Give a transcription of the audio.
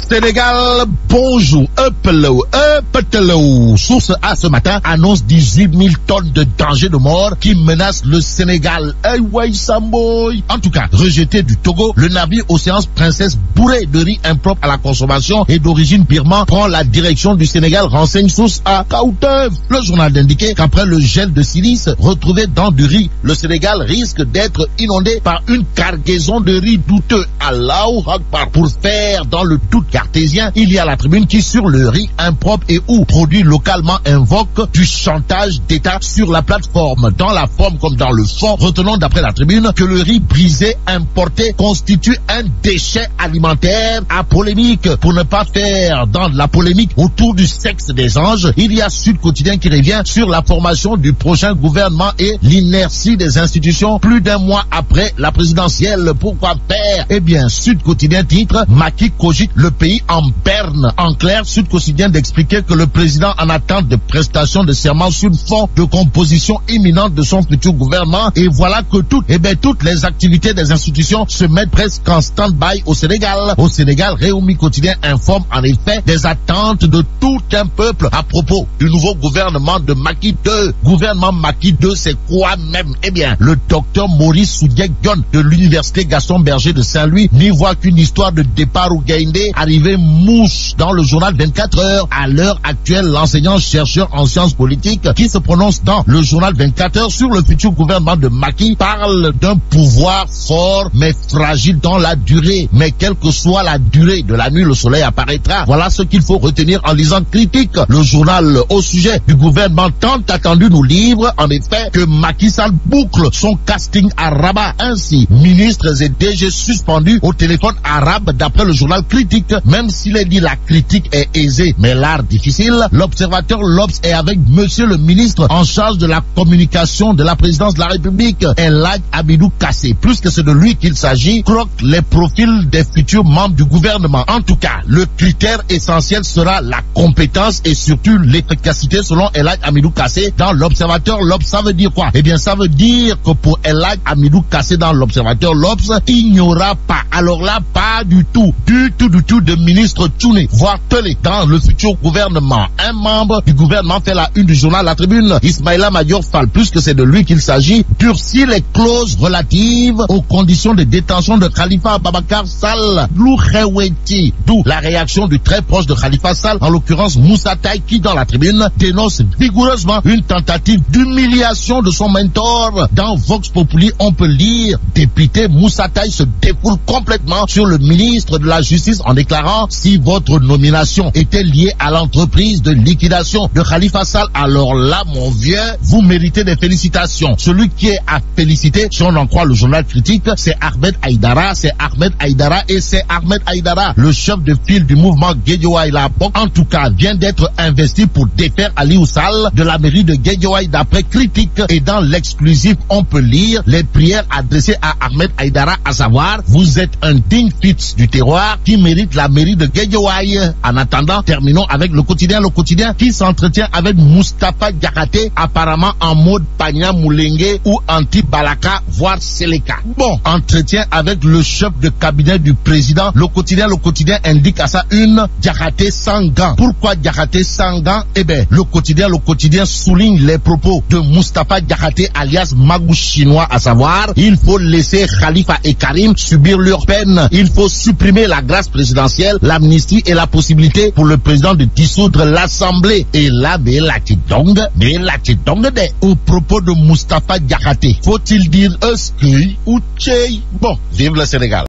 Sénégal, bonjour. Source A ce matin annonce 18 000 tonnes de danger de mort qui menacent le Sénégal. En tout cas, rejeté du Togo, le navire Océan Princesse bourré de riz impropre à la consommation et d'origine birmane prend la direction du Sénégal, renseigne source A. Le journal d'indiquer qu'après le gel de silice retrouvé dans du riz, le Sénégal risque d'être inondé par une cargaison de riz douteux. Allahu Akbar. Pour faire dans le tout cartésien, il y a la tribune qui sur le riz impropre et ou produit localement invoque du chantage d'État sur la plateforme. Dans la forme comme dans le fond, retenons d'après la tribune que le riz brisé importé constitue un déchet alimentaire à polémique. Pour ne pas faire dans la polémique autour du sexe des anges, il y a Sud Quotidien qui revient sur la formation du prochain gouvernement et l'inertie des institutions plus d'un mois après la présidentielle. Pourquoi faire? Eh bien, Sud Quotidien titre Macky cogite le pays en berne. En clair, Sud Quotidien d'expliquer que le président en attente de prestation de serment sur fond de composition imminente de son futur gouvernement, et voilà que toutes les activités des institutions se mettent presque en stand-by au Sénégal. Au Sénégal, Réumi Quotidien informe en effet des attentes de tout un peuple à propos du nouveau gouvernement de Macky II. Gouvernement Macky II, c'est quoi même? Eh bien, le docteur Maurice Soudiegon de l'université Gaston Berger de Saint-Louis n'y voit qu'une histoire de départ au Gaïndé arrivé mouche dans le journal 24 heures. À l'heure actuelle, l'enseignant-chercheur en sciences politiques qui se prononce dans le journal 24 heures sur le futur gouvernement de Macky parle d'un pouvoir fort mais fragile dans la durée. Mais quelle que soit la durée de la nuit, le soleil apparaîtra. Voilà ce qu'il faut retenir en lisant Critique. Le journal au sujet du gouvernement tant attendu nous livre en effet que Macky Sall boucle son casting à Rabat. Ainsi, ministres et DG suspendus au téléphone arabe d'après le journal Critique. Même s'il est dit la critique est aisée mais l'art difficile, l'observateur L'Obs est avec monsieur le ministre en charge de la communication de la présidence de la République, El Hadj Amidou Kassé. Plus que c'est de lui qu'il s'agit, croque les profils des futurs membres du gouvernement. En tout cas, le critère essentiel sera la compétence et surtout l'efficacité selon El Hadj Amidou Kassé dans l'observateur L'Obs. Ça veut dire quoi? Eh bien, ça veut dire que pour El Hadj Amidou Kassé dans l'observateur L'Obs, il n'y aura pas, alors là, pas du tout de ministre Tchouné, voire Telé dans le futur gouvernement. Un membre du gouvernement fait la une du journal La Tribune, Ismaïla Madior Fall, plus que c'est de lui qu'il s'agit, durcit les clauses relatives aux conditions de détention de Khalifa Ababacar Sall. D'où la réaction du très proche de Khalifa Sall, en l'occurrence Moussa Taye, qui dans La Tribune dénonce vigoureusement une tentative d'humiliation de son mentor. Dans Vox Populi, on peut lire député Moussa Taye se défoule complètement sur le ministre de la Justice en déclarant: si votre nomination était liée à l'entreprise de liquidation de Khalifa Sall, alors là, mon vieux, vous méritez des félicitations. Celui qui est à féliciter, si on en croit le journal Critique, c'est Ahmed Aïdara, le chef de file du mouvement Guédiawaye La Bok, en tout cas, vient d'être investi pour défaire Aliou Sall de la mairie de Guédiawaye d'après Critique. Et dans l'exclusif, on peut lire les prières adressées à Ahmed Aïdara, à savoir: vous êtes un digne fils du terroir qui mérite la mairie de Guédiawaye. En attendant, terminons avec le quotidien qui s'entretient avec Moustapha Diakhaté, apparemment en mode Pagna Moulengue ou anti-Balaka, voire Seleka. Bon, entretien avec le chef de cabinet du président. Le quotidien indique à sa une Diakhaté sans gants. Pourquoi Diakhaté sans gants? Eh bien, le quotidien souligne les propos de Moustapha Diakhaté alias Magou chinois, à savoir: il faut laisser Khalifa et Karim subir leur peine. Il faut supprimer la grâce présidentielle, l'amnistie et la possibilité pour le président de dissoudre l'Assemblée. Et là, au propos de Moustapha Diakhaté, faut-il dire Euskui ou Tchei? Bon, vive le Sénégal.